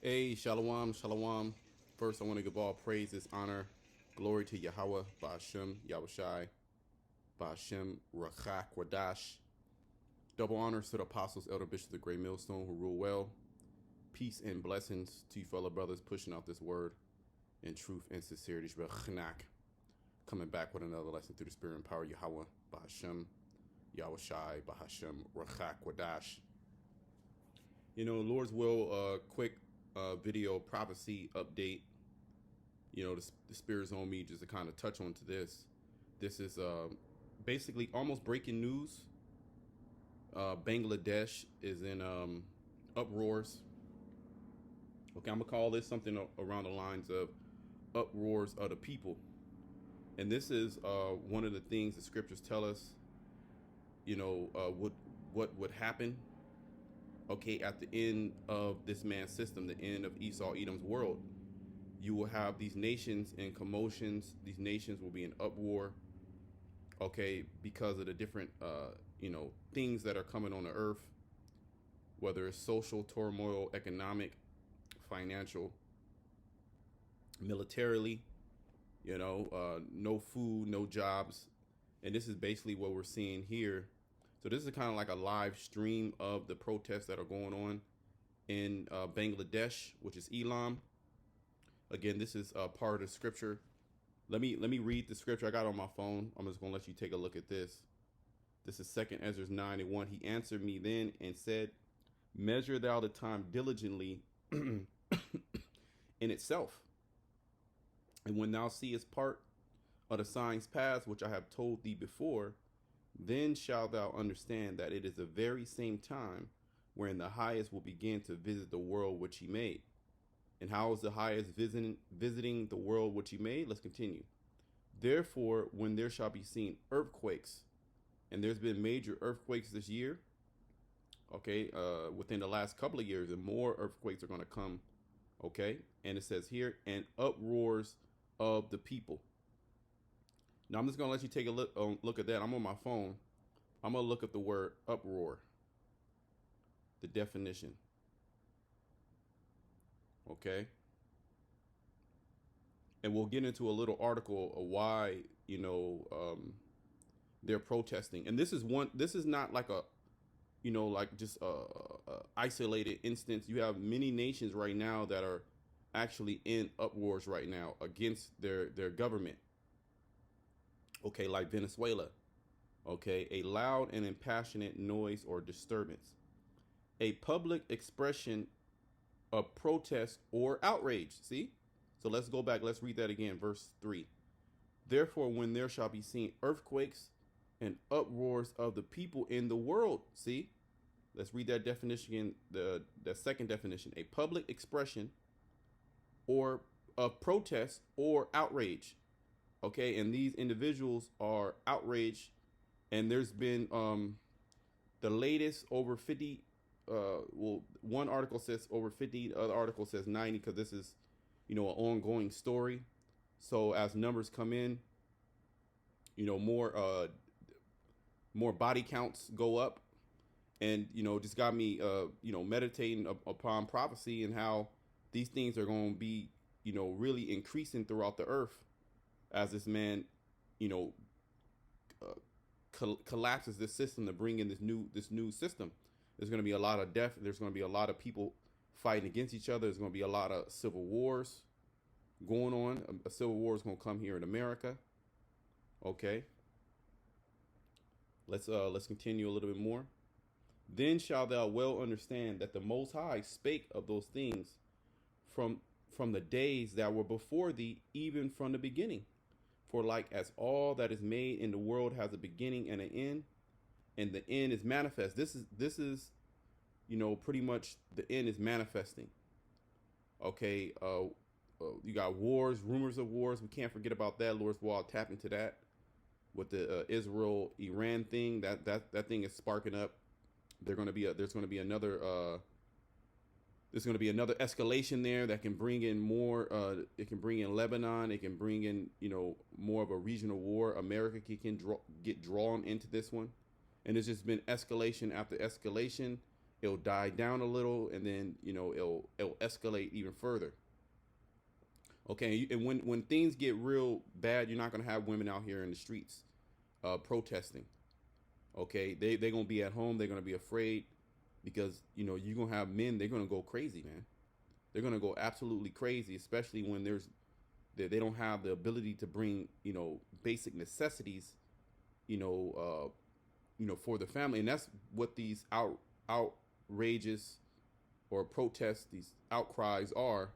Hey, shalom, shalom. First, I want to give all praises, honor, glory to Yahweh, Ba'ashem, Yahushai, Ba'ashem, Rachak, Wadash. Double honors to the apostles, elder bishops of the Great Millstone who rule well. Peace and blessings to you fellow brothers pushing out this word in truth and sincerity. Shbechnak. Coming back with another lesson through the spirit and power, Yahweh, Ba'ashem, Yahushai, Ba'ashem, Rachak, Wadash. Lord's will, quick video prophecy update. The spirit's on me just to kind of touch on to this. This is basically almost breaking news. Bangladesh is in uproars. Okay, I'm gonna call this something around the lines of uproars of the people. And this is one of the things the scriptures tell us. What would happen. Okay, at the end of this man's system, the end of Esau, Edom's world, you will have these nations in commotions. These nations will be in uproar, okay, because of the different, things that are coming on the earth, whether it's social turmoil, economic, financial, militarily, no food, no jobs. And this is basically what we're seeing here. So this is kind of like a live stream of the protests that are going on in Bangladesh, which is Elam. Again, this is part of the scripture. Let me read the scripture I got on my phone. I'm just going to let you take a look at this. This is 2 Ezra 9:1. He answered me then and said, measure thou the time diligently in itself. And when thou seest part of the signs past, which I have told thee before, then shalt thou understand that it is the very same time wherein the highest will begin to visit the world which he made. And how is the highest visiting the world which he made? Let's continue. Therefore, when there shall be seen earthquakes, and there's been major earthquakes this year, okay, within the last couple of years, and more earthquakes are going to come, okay? And it says here, and uproars of the people. Now, I'm just going to let you take a look at that. I'm on my phone. I'm going to look up the word uproar, the definition. Okay. And we'll get into a little article of why, they're protesting. And this is not like just a isolated instance. You have many nations right now that are actually in uproars right now against their government. Okay, like Venezuela. Okay, a loud and impassionate noise or disturbance. A public expression of protest or outrage. See? So let's go back. Let's read that again. Verse 3. Therefore, when there shall be seen earthquakes and uproars of the people in the world. See? Let's read that definition again. The second definition. A public expression or of protest or outrage. Okay, and these individuals are outraged, and there's been the latest over 50. One article says over 50, the other article says 90, because this is, an ongoing story. So as numbers come in, more body counts go up, and just got me meditating upon prophecy and how these things are going to be really increasing throughout the earth. As this man, collapses this system to bring in this new system, there's going to be a lot of death. There's going to be a lot of people fighting against each other. There's going to be a lot of civil wars going on. A civil war is going to come here in America. Okay. Let's continue a little bit more. Then shalt thou well understand that the Most High spake of those things from the days that were before thee, even from the beginning. For like as all that is made in the world has a beginning and an end, and the end is manifest. This is pretty much the end is manifesting. Okay, you got wars, rumors of wars. We can't forget about that. Lord's Wall tap into that with the Israel-Iran thing. That thing is sparking up. There's going to be another escalation there that can bring in more. It can bring in Lebanon. It can bring in, more of a regional war. America can get drawn into this one. And it's just been escalation after escalation. It'll die down a little, and then it'll escalate even further. Okay, and when things get real bad, you're not gonna have women out here in the streets protesting. Okay, they're gonna be at home. They're gonna be afraid because you're gonna have men. They're gonna go crazy, man. They're gonna go absolutely crazy, especially when they don't have the ability to bring basic necessities, you know, for the family, and that's what these outrageous or protests, these outcries are.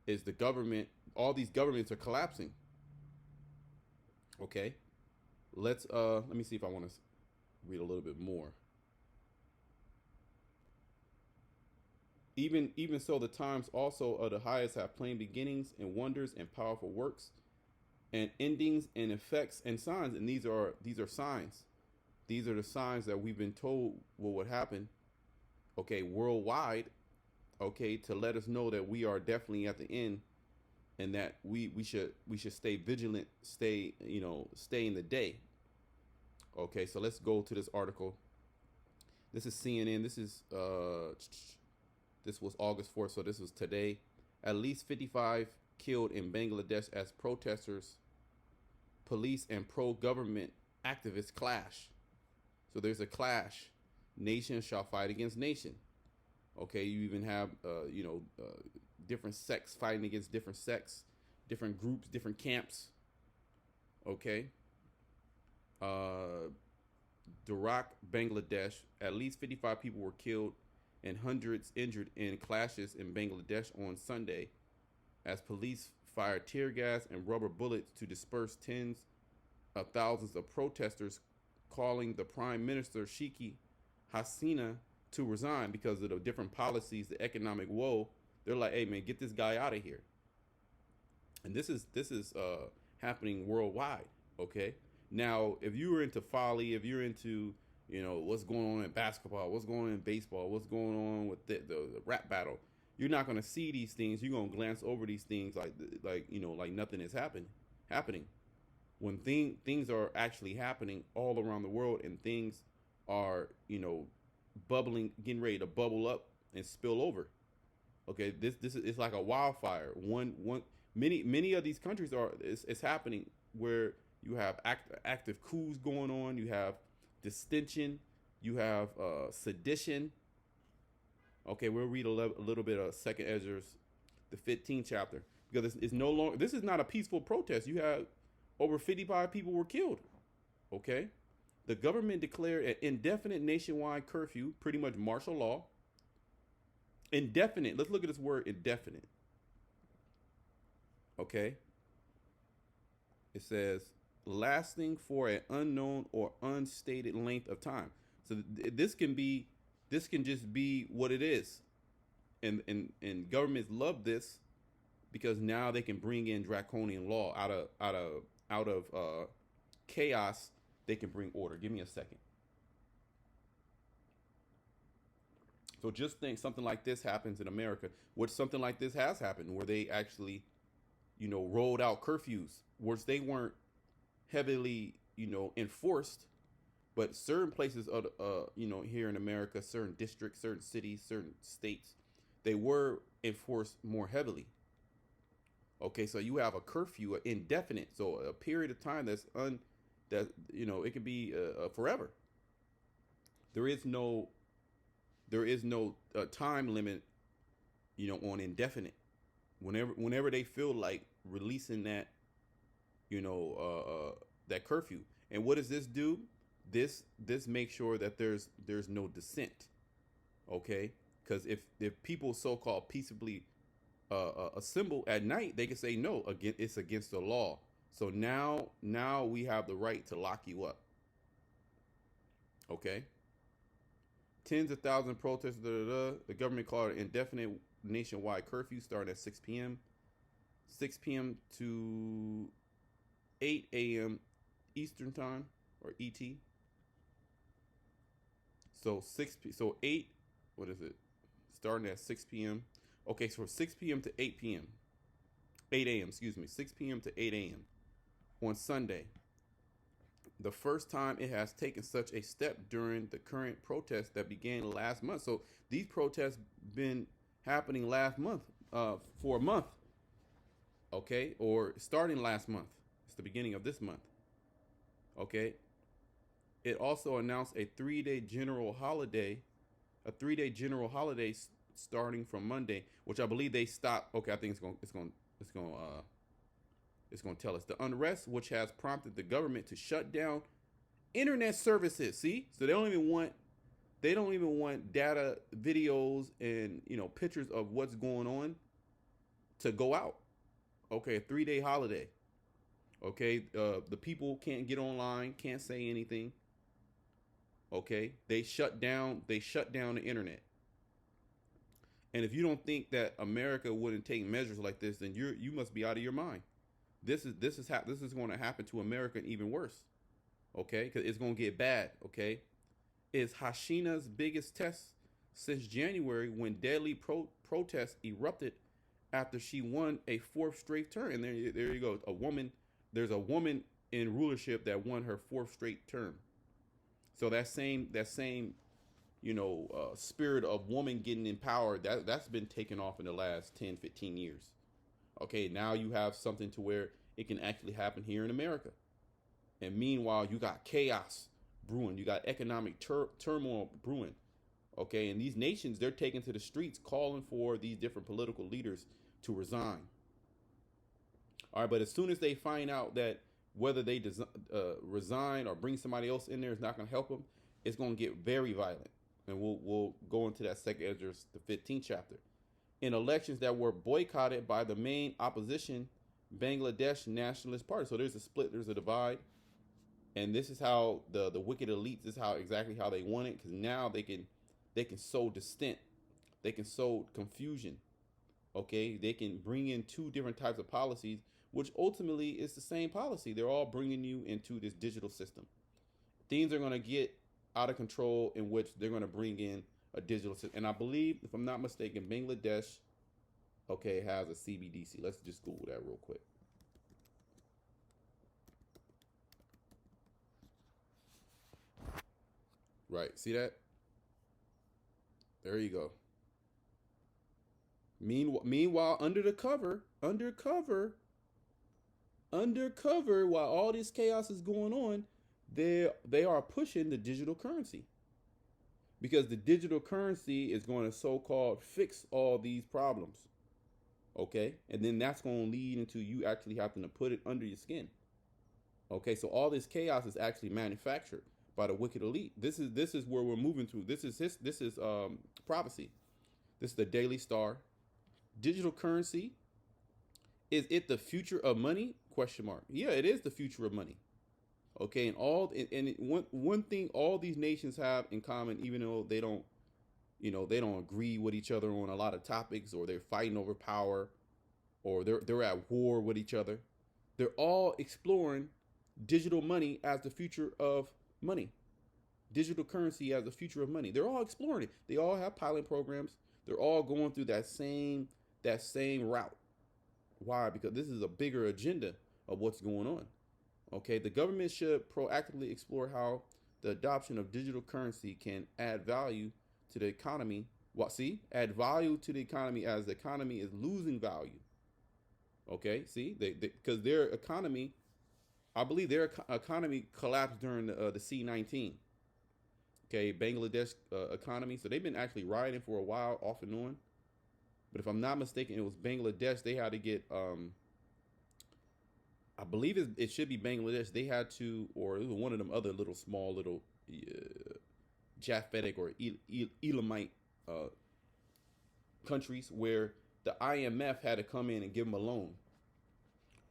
Is the government? All these governments are collapsing. Okay, let me see if I want to read a little bit more. Even so, the times also of the highest have plain beginnings and wonders and powerful works and endings and effects and signs. And these are signs. These are the signs that we've been told what would happen. Okay, worldwide. Okay, to let us know that we are definitely at the end, and that we should stay vigilant, stay in the day. Okay, so let's go to this article. This is CNN. This was August 4th, so this was today. At least 55 killed in Bangladesh as protesters, police, and pro-government activists clash. So there's a clash. Nation shall fight against nation. Okay, you even have different sects fighting against different sects, different groups, different camps. Okay. Dhaka, Bangladesh. At least 55 people were killed and hundreds injured in clashes in Bangladesh on Sunday as police fired tear gas and rubber bullets to disperse tens of thousands of protesters, calling the Prime Minister Sheikh Hasina to resign because of the different policies, the economic woe. They're like, hey man, get this guy out of here. And this is happening worldwide. Okay. Now, if you were into folly, if you're into what's going on in basketball, what's going on in baseball, what's going on with the rap battle, you're not going to see these things. You're going to glance over these things like nothing is happening. When things are actually happening all around the world, and things are bubbling, getting ready to bubble up and spill over. Okay, this is, it's like a wildfire. Many of these countries it's happening where you have active coups going on. You have distension. You have sedition. Okay, we'll read a little bit of Second Ezra's, the 15th chapter, because it's no longer. This is not a peaceful protest. You have over 55 people were killed. Okay, the government declared an indefinite nationwide curfew, pretty much martial law. Indefinite. Let's look at this word indefinite. Okay. It says lasting for an unknown or unstated length of time. So this can just be what it is, and governments love this because now they can bring in draconian law out of chaos. They can bring order. Give me a second. So just think something like this happens in America. What something like this has happened, where they actually, rolled out curfews, which they weren't heavily, enforced, but certain places of, here in America, certain districts, certain cities, certain states, they were enforced more heavily. Okay, so you have a curfew, indefinite, so a period of time it could be forever. There is no time limit, on indefinite. Whenever they feel like releasing that, that curfew. And what does this do? This makes sure that there's no dissent. Okay, because if people so-called peaceably assemble at night, they can say no, again, it's against the law. So now we have the right to lock you up. Okay. Tens of thousands of protesters. The government called an indefinite nationwide curfew starting at 6 p.m. 6 p.m. to 8 a.m. Eastern time, or ET. So 8. What is it? Starting at 6 p.m. Okay, so 6 p.m. to 8 p.m. 8 a.m. Excuse me. 6 p.m. to 8 a.m. on Sunday. the first time it has taken such a step during the current protests that began last month. So these protests been happening last month, for a month, okay, or starting last month. It's the beginning of this month, okay. It also announced a 3-day general holiday starting from Monday, which I believe they stopped. Okay, I think it's going to tell us the unrest, which has prompted the government to shut down internet services. See, so they don't even want data, videos, and pictures of what's going on to go out. Okay, a 3-day holiday. Okay, the people can't get online, can't say anything. Okay, they shut down the internet. And if you don't think that America wouldn't take measures like this, then you must be out of your mind. This is going to happen to America and even worse. Okay, because it's going to get bad. Okay, it's Hashina's biggest test since January, when deadly protests erupted after she won a fourth straight term. And there you go, there's a woman in rulership that won her fourth straight term. So that same spirit of woman getting in power, that's been taken off in the last 10, 15 years. Okay, now you have something to where it can actually happen here in America. And meanwhile, you got chaos brewing, you got economic turmoil brewing. Okay, and these nations, they're taking to the streets calling for these different political leaders to resign. All right, but as soon as they find out that whether they resign or bring somebody else in there is not going to help them, it's going to get very violent. And we'll go into that second Esdras, the 15th chapter. In elections that were boycotted by the main opposition, Bangladesh Nationalist Party. So there's a split, there's a divide. And this is how the wicked elites, this is exactly how they want it, because now they can sow dissent, they can sow confusion. Okay, they can bring in two different types of policies, which ultimately is the same policy. They're all bringing you into this digital system. Things are going to get out of control, in which they're going to bring in a digital system. And I believe, if I'm not mistaken, Bangladesh, okay, has a CBDC. Let's just Google that real quick. Right, see that? There you go. Meanwhile, undercover, while all this chaos is going on, they are pushing the digital currency, because the digital currency is going to so-called fix all these problems. Okay, and then that's going to lead into you actually having to put it under your skin. Okay, so all this chaos is actually manufactured by the wicked elite. This is where we're moving to. This is prophecy. This is the Daily Star. Digital currency, is it the future of money? Question mark. Yeah, it is the future of money. Okay, and one thing all these nations have in common, even though they don't agree with each other on a lot of topics, or they're fighting over power, or they're at war with each other, they're all exploring digital money as the future of money. Digital currency as the future of money. They're all exploring it. They all have pilot programs. They're all going through that same route. Why? Because this is a bigger agenda of what's going on. Okay, the government should proactively explore how the adoption of digital currency can add value to the economy. Add value to the economy, as the economy is losing value. Okay, see, because their economy, I believe their economy collapsed during the C-19. Okay, Bangladesh economy. So they've been actually rioting for a while, off and on. But if I'm not mistaken, it was Bangladesh. They had to get, I believe it should be Bangladesh. They had to, or it was one of them other little small little Japhetic or Elamite countries, where the IMF had to come in and give them a loan.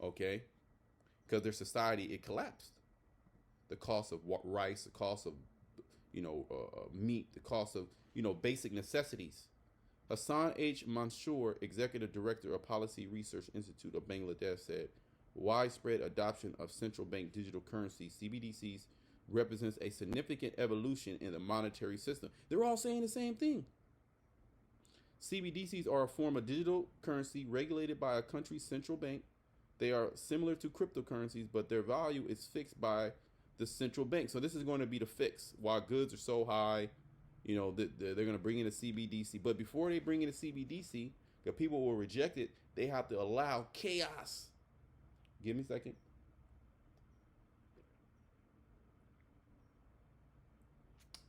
Okay, because their society, it collapsed. The cost of rice, the cost of meat, the cost of basic necessities. Hassan H. Mansour, Executive Director of Policy Research Institute of Bangladesh, said widespread adoption of central bank digital currency (CBDCs) represents a significant evolution in the monetary system. They're all saying the same thing. CBDCs are a form of digital currency regulated by a country's central bank. They are similar to cryptocurrencies, but their value is fixed by the central bank. So this is going to be the fix. While goods are so high, you know, they're going to bring in a CBDC. But before they bring in a CBDC, because people will reject it, they have to allow chaos. Give me a second.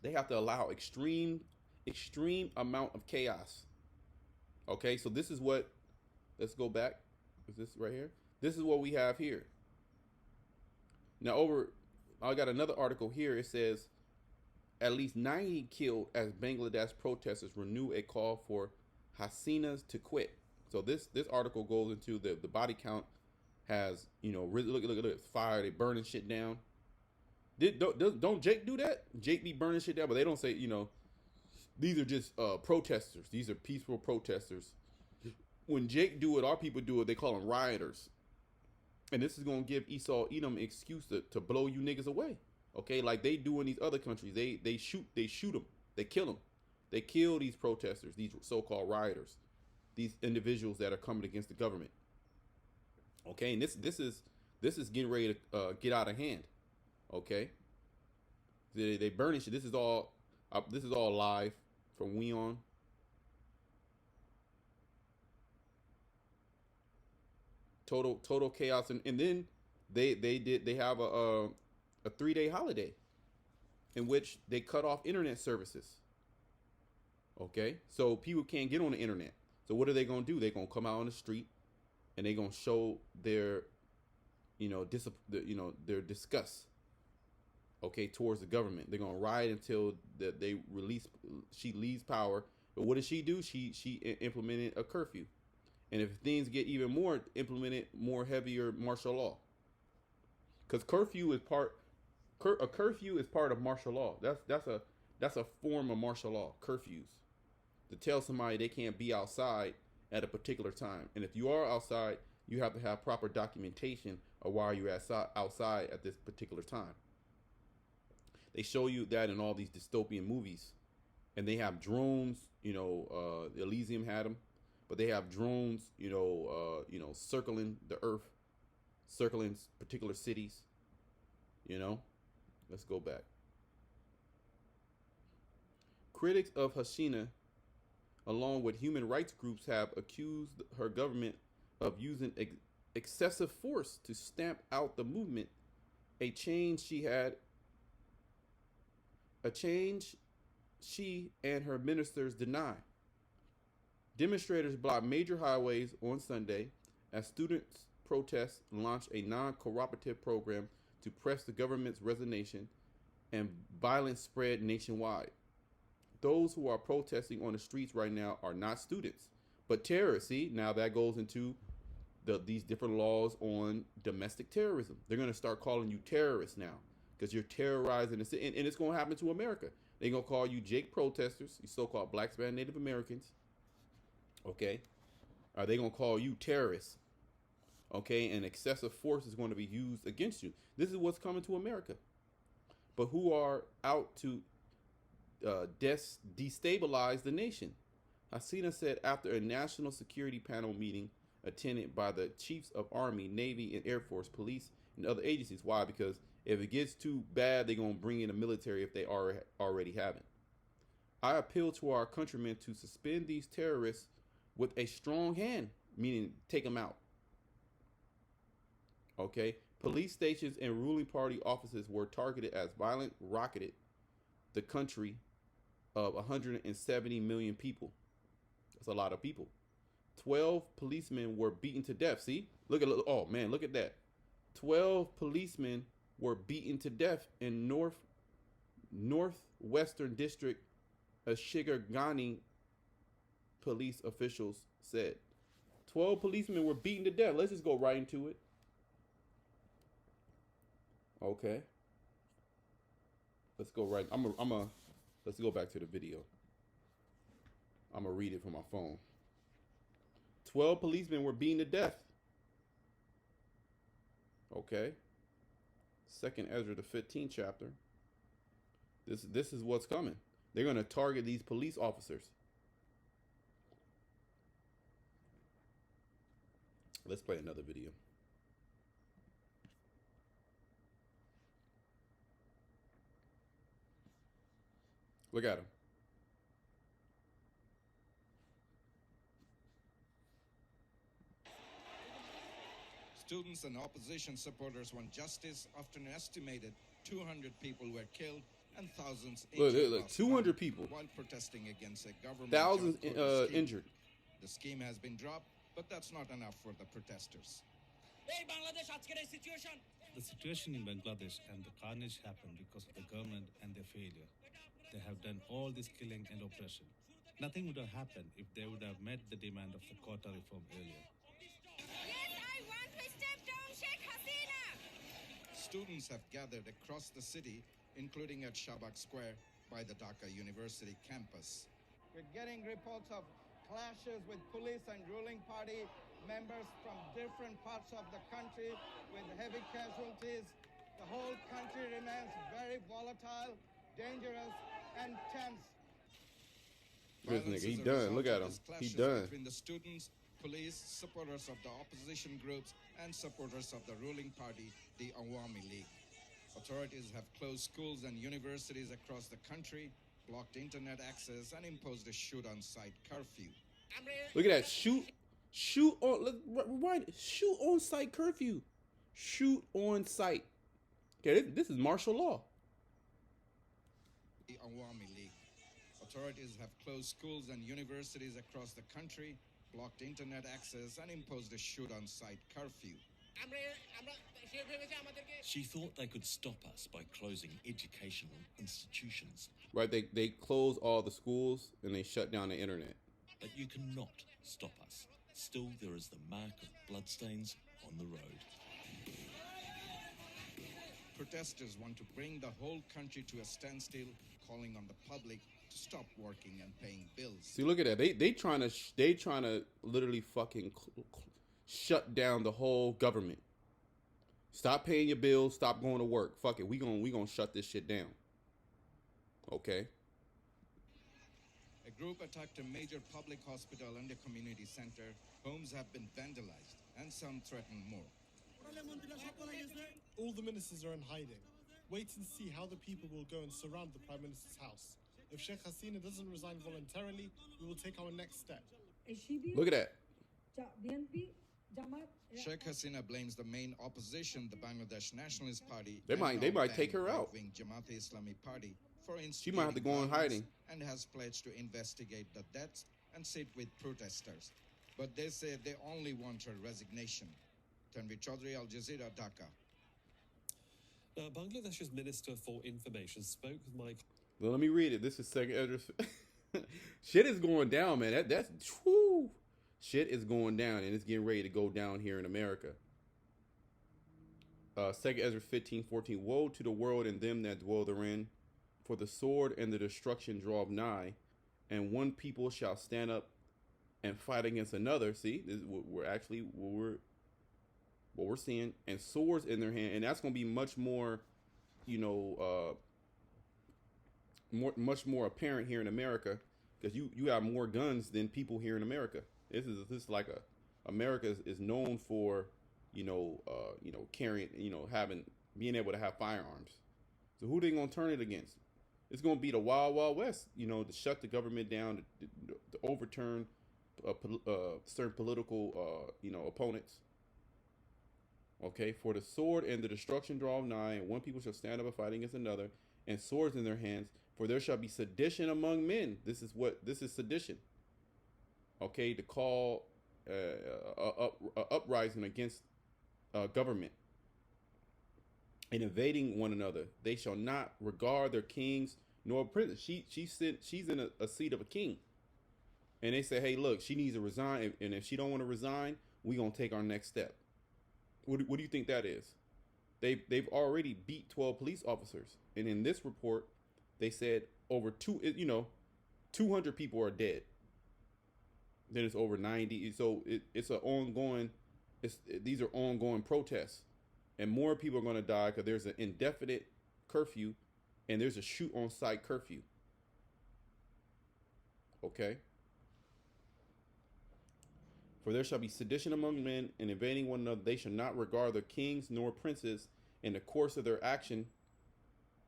They have to allow extreme amount of chaos. Okay, so this is what, let's go back. Is this right here? This is what we have here. Now I got another article here. It says at least 90 killed as Bangladesh protesters renew a call for Hasinas to quit. So this article goes into the body count has, you know, look, fire, they burning shit down. Don't Jake do that? Jake be burning shit down, but they don't say, you know, these are just protesters. These are peaceful protesters. When Jake do it, our people do it, they call them rioters. And this is going to give Esau Edom an excuse to blow you niggas away. Okay, like they do in these other countries. They shoot them. They kill them. They kill these protesters, these so-called rioters, these individuals that are coming against the government. Okay, and this is getting ready to get out of hand. Okay, they burning shit. This is all live from Weon. Total chaos, and then they have a 3-day holiday in which they cut off internet services. Okay, so people can't get on the internet. So what are they gonna do? They're gonna come out on the street and they're gonna show their, you know, their disgust. Okay, towards the government. They're gonna riot until she leaves power. But what did she do? She implemented a curfew. And if things get even more implemented, more heavier martial law. Because curfew is part of martial law. That's a form of martial law. Curfews, to tell somebody they can't be outside at a particular time. And if you are outside, you have to have proper documentation of why you're outside at this particular time. They show you that in all these dystopian movies, and they have drones. You know, Elysium had them. But they have drones, circling the earth, circling particular cities. You know, let's go back. Critics of Hasina, along with human rights groups, have accused her government of using excessive force to stamp out the movement. A change she and her ministers deny. Demonstrators blocked major highways on Sunday as students protests launched a non-cooperative program to press the government's resignation, and violence spread nationwide. Those who are protesting on the streets right now are not students, but terrorists. See, now that goes into these different laws on domestic terrorism. They're going to start calling you terrorists now because you're terrorizing the city, and it's going to happen to America. They're going to call you Jake protesters, you so-called Black, Hispanic, Native Americans. Okay, are they going to call you terrorists? Okay, and excessive force is going to be used against you. This is what's coming to America. But who are out to destabilize the nation? Hasina said after a national security panel meeting attended by the chiefs of Army, Navy, and Air Force, police, and other agencies. Why? Because if it gets too bad, they're going to bring in the military if they already haven't. I appeal to our countrymen to suspend these terrorists with a strong hand, meaning take them out. Okay, police stations and ruling party offices were targeted as violence rocketed the country of 170 million people. That's a lot of people. 12 policemen were beaten to death. See, look at that. 12 policemen were beaten to death in northwestern district of Shigagani, police officials said. 12 policemen were beaten to death. Let's just go right into it. Okay. Let's go right. Let's go back to the video. I'm gonna read it from my phone. 12 policemen were beaten to death. Okay. Second Ezra, the 15th chapter. This is what's coming. They're gonna target these police officers. Let's play another video. Look at him. Students and opposition supporters want justice after an estimated 200 people were killed and thousands injured Look, 200 people while protesting against a government thousands scheme. injured. The scheme has been dropped, but that's not enough for the protesters. The situation in Bangladesh and the carnage happened because of the government and their failure. They have done all this killing and oppression. Nothing would have happened if they would have met the demand of the quota reform earlier. Yes, I want to step down Sheikh Hasina. Students have gathered across the city, including at Shabak Square by the Dhaka University campus. We're getting reports of clashes with police and ruling party members from different parts of the country with heavy casualties. The whole country remains very volatile, dangerous, and tense. This nigga, he done. Look at him. He done. Between the students, police, supporters of the opposition groups, and supporters of the ruling party, the Awami League. Authorities have closed schools and universities across the country, blocked internet access, and imposed a shoot-on-site curfew. Look at that. Shoot on site curfew. Shoot on site. Okay, this is martial law. The Awami League. Authorities have closed schools and universities across the country, blocked internet access, and imposed a shoot-on-site curfew. She thought they could stop us by closing educational institutions. Right, they close all the schools and they shut down the internet. But you cannot stop us. Still, there is the mark of bloodstains on the road. Protesters want to bring the whole country to a standstill, calling on the public to stop working and paying bills. See, look at that. They trying to literally fucking shut down the whole government. Stop paying your bills. Stop going to work. Fuck it. We gonna shut this shit down. Okay. A group attacked a major public hospital and a community center. Homes have been vandalized, and some threaten more. All the ministers are in hiding. Wait and see how the people will go and surround the Prime Minister's house. If Sheikh Hasina doesn't resign voluntarily, we will take our next step. Look at that. Sheikh Hasina blames the main opposition, the Bangladesh Nationalist Party. They might take her out. Right-wing Jamaat-e-Islami Party for She might have to go in hiding. And has pledged to investigate the deaths and sit with protesters. But they say they only want her resignation. Tanvir Chaudhry, Al Jazeera, Dhaka. Bangladesh's Minister for Information spoke with my... Well, let me read it. This is Second Ezra. Shit is going down, man. That's whew. Shit is going down, and it's getting ready to go down here in America. Second Ezra 15:14. Woe to the world and them that dwell therein, for the sword and the destruction draw nigh, and one people shall stand up and fight against another. See, this is what we're seeing, and swords in their hand, and that's going to be much more, much more apparent here in America, because you have more guns than people here in America. This is like America is known for, carrying, being able to have firearms. So who they gonna turn it against? It's gonna be the Wild Wild West, to shut the government down, to overturn certain political, opponents. Okay, for the sword and the destruction draw nigh, and one people shall stand up and fight against another, and swords in their hands. For there shall be sedition among men. This is sedition. Okay, to call uprising against government and invading one another. They shall not regard their kings nor princes. She's in a seat of a king, and they say, hey, look, she needs to resign, and if she don't want to resign, we gonna take our next step. What do you think that is? They've already beat 12 police officers, and in this report, they said over 200 people are dead. Then it's over 90. So it's an ongoing. These are ongoing protests, and more people are going to die because there's an indefinite curfew, and there's a shoot-on-site curfew. Okay. For there shall be sedition among men, and invading one another. They shall not regard their kings nor princes. In the course of their action,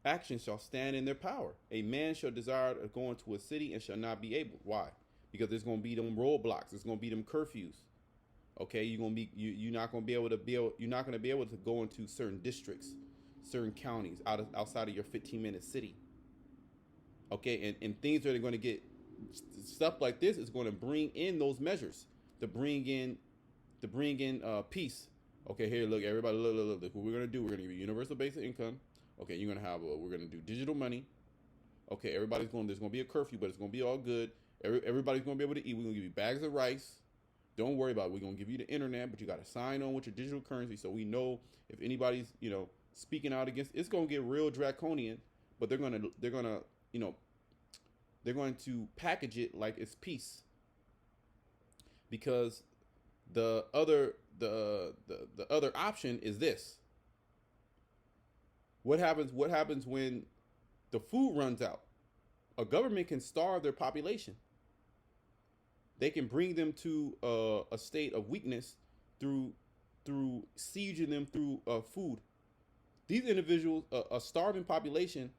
action shall stand in their power. A man shall desire to go into a city and shall not be able. Why? Because there's going to be them roadblocks. There's going to be them curfews. Okay, you're not going to be able to you're not going to be able to go into certain districts, certain counties outside of your 15-minute city. Okay, and things are going to get stuff like this is going to bring in those measures to bring in peace. Okay, here, look, everybody, look. What we're going to do? We're going to give you universal basic income. Okay, you're going to have we're going to do digital money. Okay, there's going to be a curfew, but it's going to be all good. Everybody's going to be able to eat. We're going to give you bags of rice. Don't worry about it. We're going to give you the internet, but you got to sign on with your digital currency so we know if anybody's, speaking out against. It's going to get real draconian, but they're going to package it like it's peace. Because the other option is this. What happens when the food runs out? A government can starve their population. They can bring them to a state of weakness through sieging them through food. These individuals, a starving population,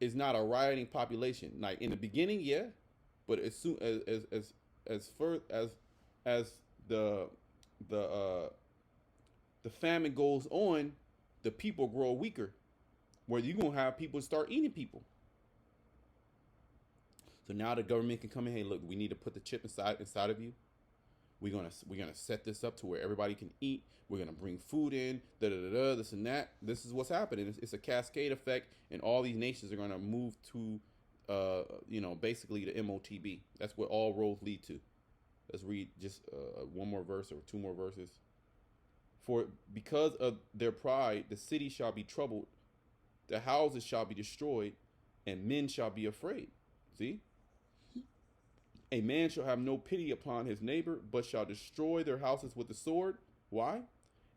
is not a rioting population. Like in the beginning, yeah, but as soon as the famine goes on, the people grow weaker. Where you're gonna have people start eating people. So now the government can come in. Hey, look, we need to put the chip inside of you. We're gonna set this up to where everybody can eat. We're gonna bring food in. This and that. This is what's happening. It's a cascade effect, and all these nations are gonna move to, basically the MOTB. That's what all roads lead to. Let's read just one more verse or two more verses. For because of their pride, the city shall be troubled, the houses shall be destroyed, and men shall be afraid. See? A man shall have no pity upon his neighbor, but shall destroy their houses with the sword. Why?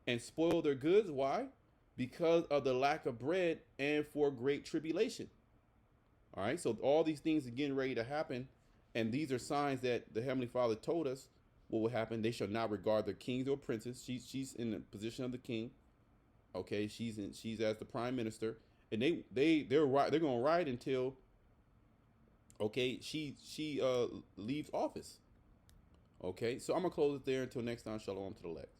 And spoil their goods. Why? Because of the lack of bread and for great tribulation. All right, so all these things are getting ready to happen, and these are signs that the Heavenly Father told us what will happen. They shall not regard their kings or princes. She's in the position of the king. Okay, she's as the prime minister, and they're going to ride until she leaves office. Okay, so I'm gonna close it there until next time. Shalom to the elect.